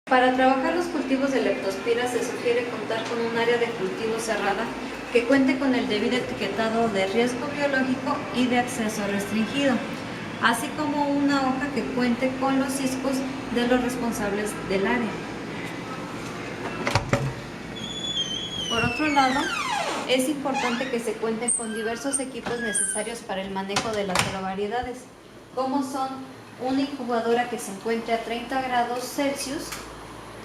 Para trabajar los cultivos de leptospira se sugiere contar con un área de cultivo cerrada que cuente con el debido etiquetado de riesgo biológico y de acceso restringido, así como una hoja que cuente con los ISCOs de los responsables del área. Por otro lado, es importante que se cuente con diversos equipos necesarios para el manejo de las aerovariedades, como son una incubadora que se encuentre a 30 grados Celsius,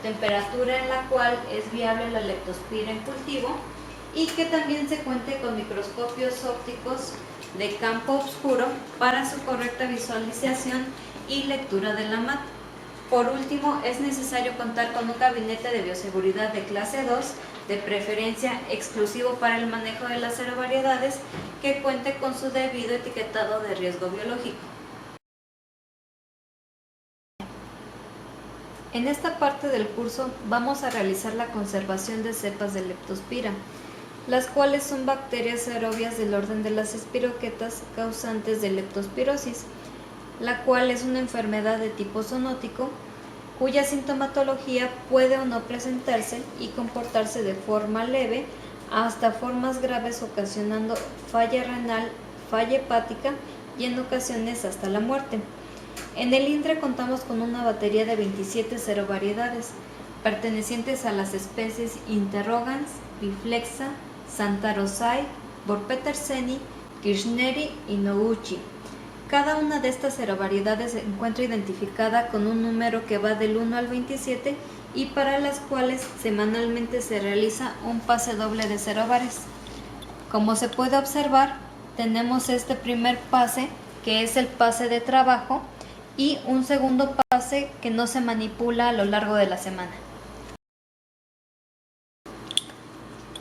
temperatura en la cual es viable la leptospira en cultivo, y que también se cuente con microscopios ópticos de campo oscuro para su correcta visualización y lectura de la mata. Por último, es necesario contar con un gabinete de bioseguridad de clase 2, de preferencia exclusivo para el manejo de las aerovariedades, que cuente con su debido etiquetado de riesgo biológico. En esta parte del curso vamos a realizar la conservación de cepas de leptospira, las cuales son bacterias aerobias del orden de las espiroquetas causantes de leptospirosis, la cual es una enfermedad de tipo zoonótico cuya sintomatología puede o no presentarse y comportarse de forma leve hasta formas graves, ocasionando falla renal, falla hepática y en ocasiones hasta la muerte. En el INDRE contamos con una batería de 27 serovariedades, pertenecientes a las especies Interrogans, Biflexa, Santarosai, Borpeterseni, Kirchneri y Noguchi. Cada una de estas serovariedades se encuentra identificada con un número que va del 1 al 27 y para las cuales semanalmente se realiza un pase doble de serovares. Como se puede observar, tenemos este primer pase, que es el pase de trabajo, y un segundo pase que no se manipula a lo largo de la semana.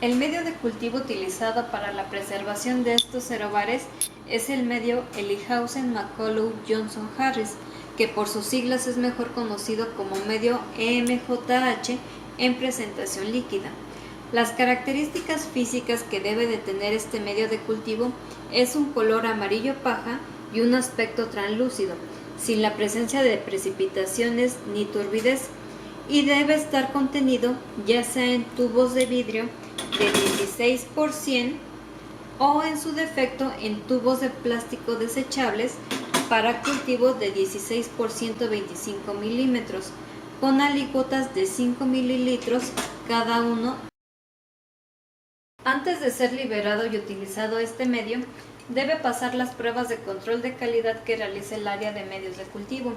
El medio de cultivo utilizado para la preservación de estos serovares es el medio Elihausen-McCullough-Johnson-Harris, que por sus siglas es mejor conocido como medio EMJH en presentación líquida. Las características físicas que debe de tener este medio de cultivo es un color amarillo paja y un aspecto translúcido, sin la presencia de precipitaciones ni turbidez, y debe estar contenido ya sea en tubos de vidrio de 16 por 100 o en su defecto en tubos de plástico desechables para cultivo de 16 por 125 milímetros, con alícuotas de 5 mililitros cada uno. Antes de ser liberado y utilizado este medio, debe pasar las pruebas de control de calidad que realiza el área de medios de cultivo,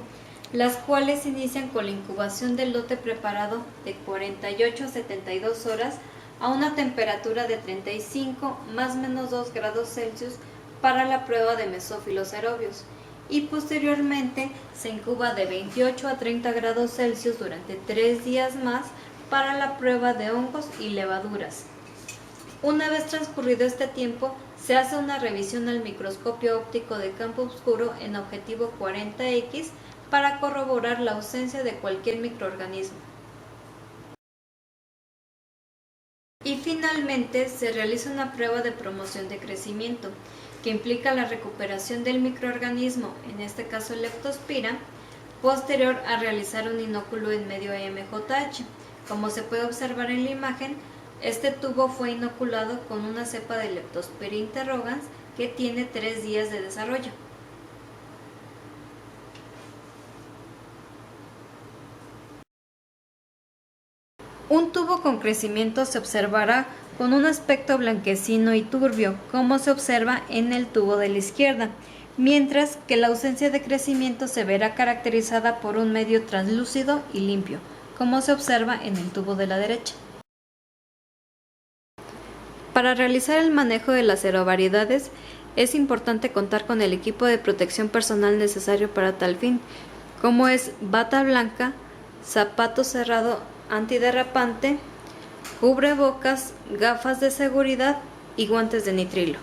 las cuales inician con la incubación del lote preparado de 48 a 72 horas a una temperatura de 35 más menos 2 grados Celsius para la prueba de mesófilos aerobios, y posteriormente se incuba de 28 a 30 grados Celsius durante 3 días más para la prueba de hongos y levaduras. Una vez transcurrido este tiempo, se hace una revisión al microscopio óptico de campo oscuro en objetivo 40X para corroborar la ausencia de cualquier microorganismo. Y finalmente se realiza una prueba de promoción de crecimiento, que implica la recuperación del microorganismo, en este caso el leptospira, posterior a realizar un inóculo en medio EMJH. Como se puede observar en la imagen, este tubo fue inoculado con una cepa de Leptospira interrogans que tiene 3 días de desarrollo. Un tubo con crecimiento se observará con un aspecto blanquecino y turbio, como se observa en el tubo de la izquierda, mientras que la ausencia de crecimiento se verá caracterizada por un medio translúcido y limpio, como se observa en el tubo de la derecha. Para realizar el manejo de las aerovariedades, es importante contar con el equipo de protección personal necesario para tal fin, como es bata blanca, zapato cerrado antiderrapante, cubrebocas, gafas de seguridad y guantes de nitrilo.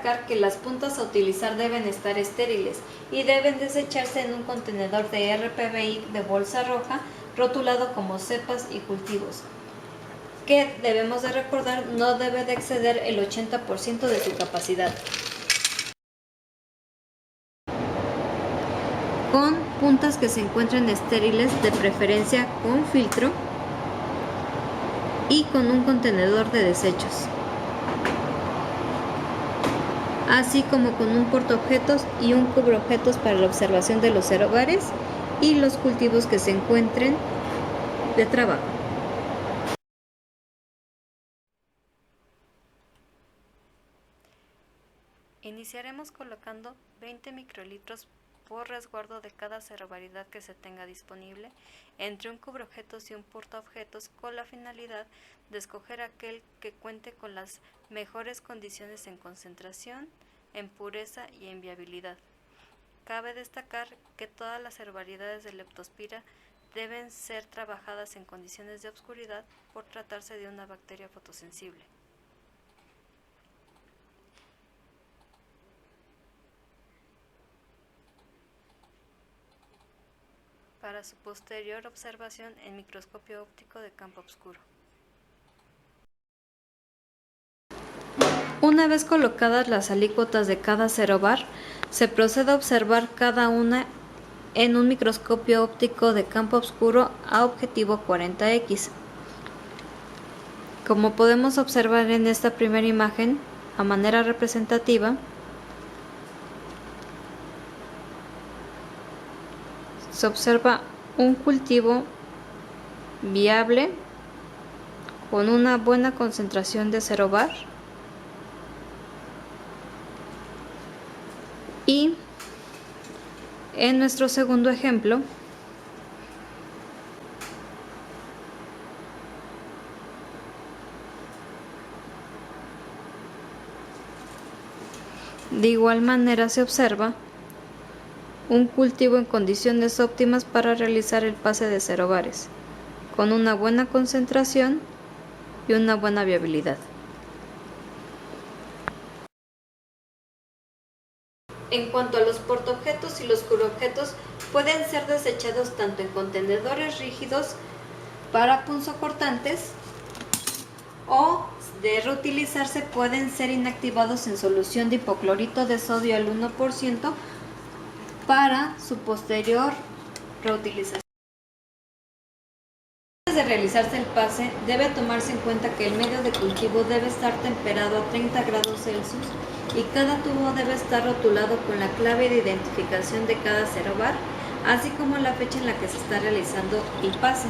destacar que las puntas a utilizar deben estar estériles y deben desecharse en un contenedor de RPBI de bolsa roja rotulado como cepas y cultivos, que debemos de recordar no debe de exceder el 80% de su capacidad. Con puntas que se encuentren estériles, de preferencia con filtro y con un contenedor de desechos, así como con un portaobjetos y un cubreobjetos para la observación de los cerobares y los cultivos que se encuentren de trabajo. Iniciaremos colocando 20 microlitros por resguardo de cada cerovariedad que se tenga disponible entre un cubreobjetos y un portaobjetos, con la finalidad de escoger aquel que cuente con las mejores condiciones en concentración, en pureza y en viabilidad. Cabe destacar que todas las herbariedades de Leptospira deben ser trabajadas en condiciones de obscuridad por tratarse de una bacteria fotosensible. Para su posterior observación en microscopio óptico de campo oscuro. Una vez colocadas las alícuotas de cada cerobar, se procede a observar cada una en un microscopio óptico de campo oscuro a objetivo 40X. Como podemos observar en esta primera imagen, a manera representativa, se observa un cultivo viable con una buena concentración de cerobar y en nuestro segundo ejemplo de igual manera se observa un cultivo en condiciones óptimas para realizar el pase de cerobares, con una buena concentración y una buena viabilidad. En cuanto a los portaobjetos y los cubreobjetos, pueden ser desechados tanto en contenedores rígidos para punzocortantes o, de reutilizarse, pueden ser inactivados en solución de hipoclorito de sodio al 1% para su posterior reutilización. Antes de realizarse el pase, debe tomarse en cuenta que el medio de cultivo debe estar temperado a 30 grados Celsius y cada tubo debe estar rotulado con la clave de identificación de cada cerobar, así como la fecha en la que se está realizando el pase.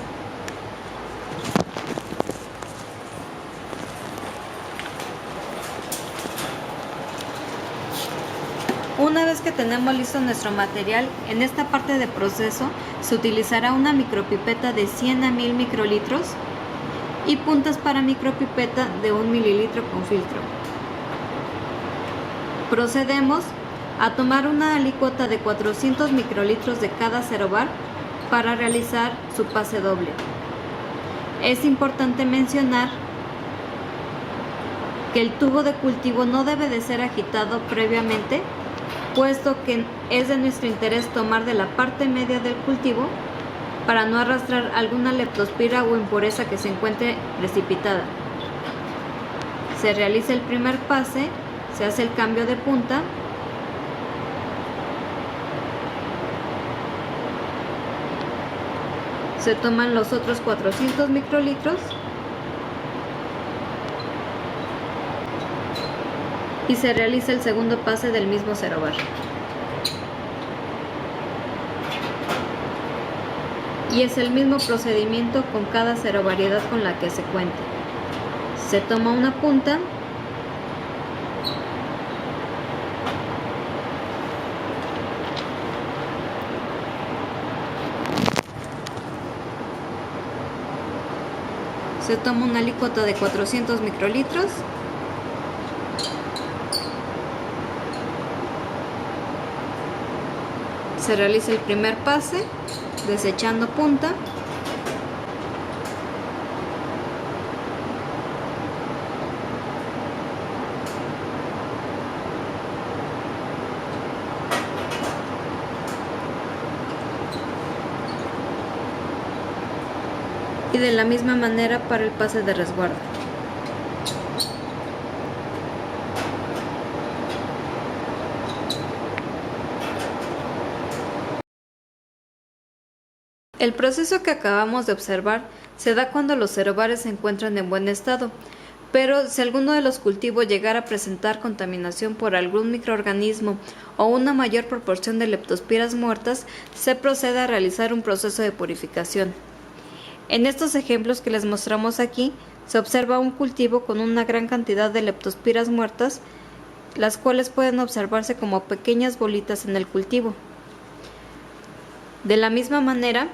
Una vez que tenemos listo nuestro material, en esta parte de proceso se utilizará una micropipeta de 100 a 1000 microlitros y puntas para micropipeta de 1 mililitro con filtro. Procedemos a tomar una alícuota de 400 microlitros de cada cerobar para realizar su pase doble. Es importante mencionar que el tubo de cultivo no debe de ser agitado previamente, puesto que es de nuestro interés tomar de la parte media del cultivo para no arrastrar alguna leptospira o impureza que se encuentre precipitada. Se realiza el primer pase, se hace el cambio de punta se toman los otros 400 microlitros y se realiza el segundo pase del mismo cerobar. Y es el mismo procedimiento con cada cerovariedad con la que se cuente. Se toma una punta, se toma una alícuota de 400 microlitros se realiza el primer pase desechando punta y de la misma manera para el pase de resguardo. El proceso que acabamos de observar se da cuando los cerobares se encuentran en buen estado, pero si alguno de los cultivos llegara a presentar contaminación por algún microorganismo o una mayor proporción de leptospiras muertas, se procede a realizar un proceso de purificación. En estos ejemplos que les mostramos aquí, se observa un cultivo con una gran cantidad de leptospiras muertas, las cuales pueden observarse como pequeñas bolitas en el cultivo. De la misma manera,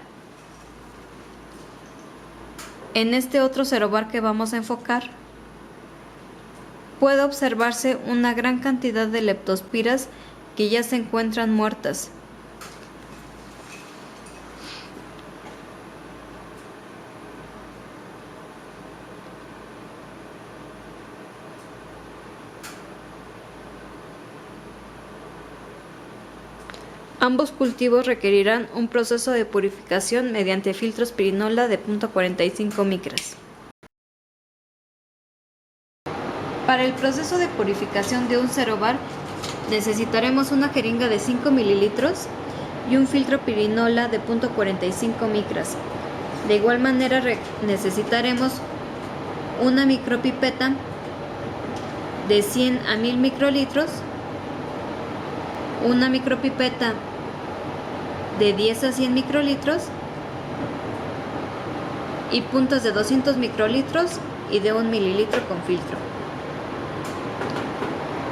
en este otro cerobar que vamos a enfocar, puede observarse una gran cantidad de leptospiras que ya se encuentran muertas. Ambos cultivos requerirán un proceso de purificación mediante filtros pirinola de 0.45 micras. Para el proceso de purificación de un cerobar necesitaremos una jeringa de 5 mililitros y un filtro pirinola de 0.45 micras. De igual manera necesitaremos una micropipeta de 100 a 1000 microlitros, una micropipeta de 10 a 100 microlitros y puntas de 200 microlitros y de 1 mililitro con filtro,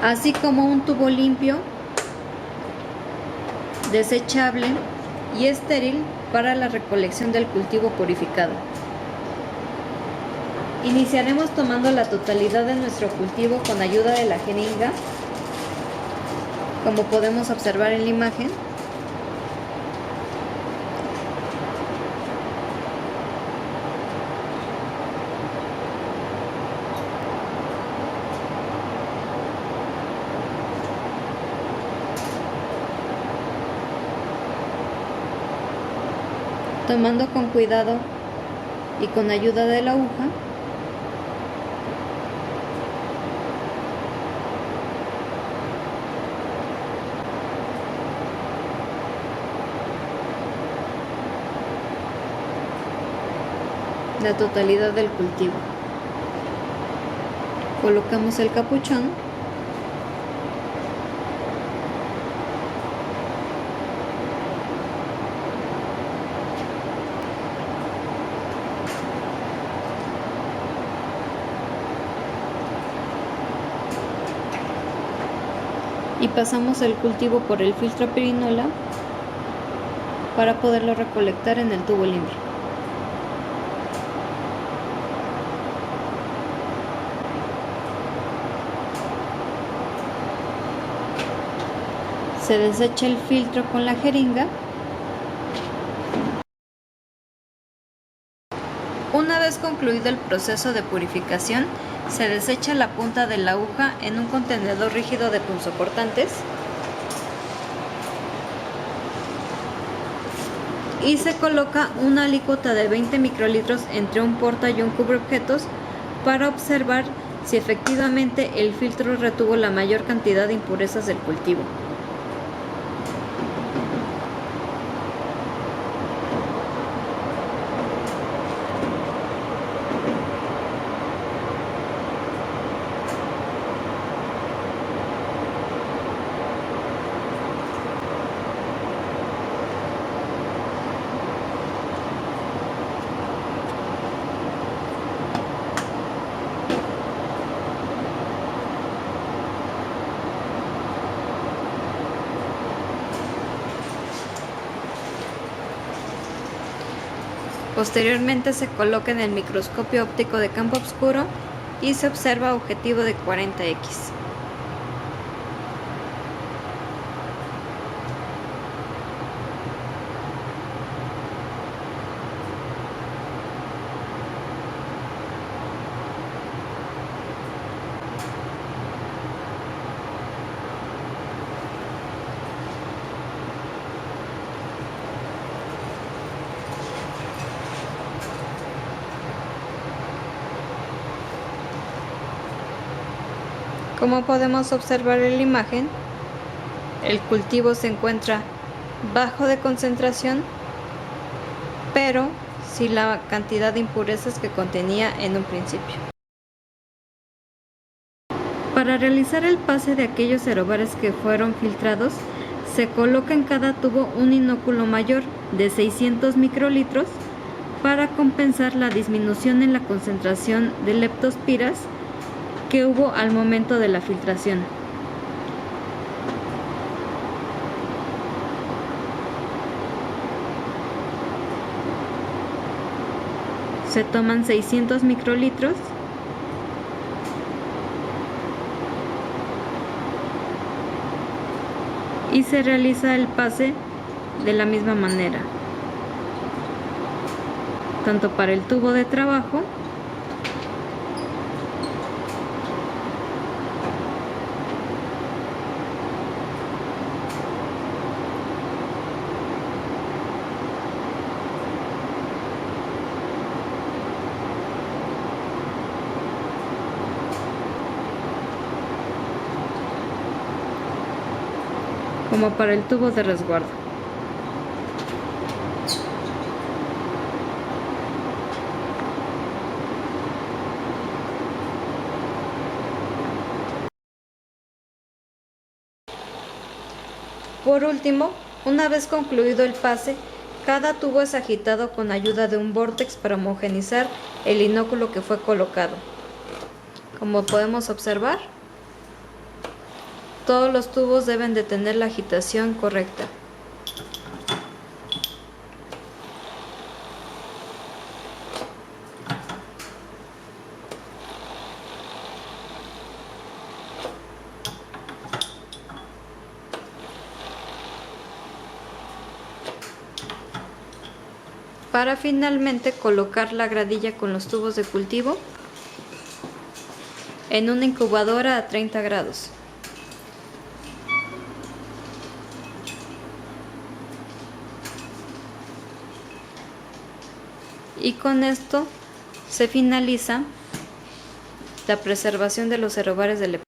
así como un tubo limpio, desechable y estéril para la recolección del cultivo purificado. Iniciaremos tomando la totalidad de nuestro cultivo con ayuda de la jeringa, como podemos observar en la imagen. Tomando con cuidado y con ayuda de la aguja, la totalidad del cultivo. Colocamos el capuchón y pasamos el cultivo por el filtro pirinola para poderlo recolectar en el tubo limpio. Se desecha el filtro con la jeringa. Una vez concluido el proceso de purificación, se desecha la punta de la aguja en un contenedor rígido de punzocortantes y se coloca una alícuota de 20 microlitros entre un porta y un cubreobjetos para observar si efectivamente el filtro retuvo la mayor cantidad de impurezas del cultivo. Posteriormente se coloca en el microscopio óptico de campo oscuro y se observa objetivo de 40x. Como podemos observar en la imagen, el cultivo se encuentra bajo de concentración, pero sin la cantidad de impurezas que contenía en un principio. Para realizar el pase de aquellos aerobares que fueron filtrados, se coloca en cada tubo un inóculo mayor de 600 microlitros para compensar la disminución en la concentración de leptospiras que hubo al momento de la filtración. Se toman 600 microlitros y se realiza el pase de la misma manera, tanto para el tubo de trabajo como para el tubo de resguardo. Por último, una vez concluido el pase, cada tubo es agitado con ayuda de un vórtex para homogeneizar el inóculo que fue colocado. Como podemos observar, todos los tubos deben de tener la agitación correcta. Para finalmente colocar la gradilla con los tubos de cultivo en una incubadora a 30 grados. Y con esto se finaliza la preservación de los aerobares de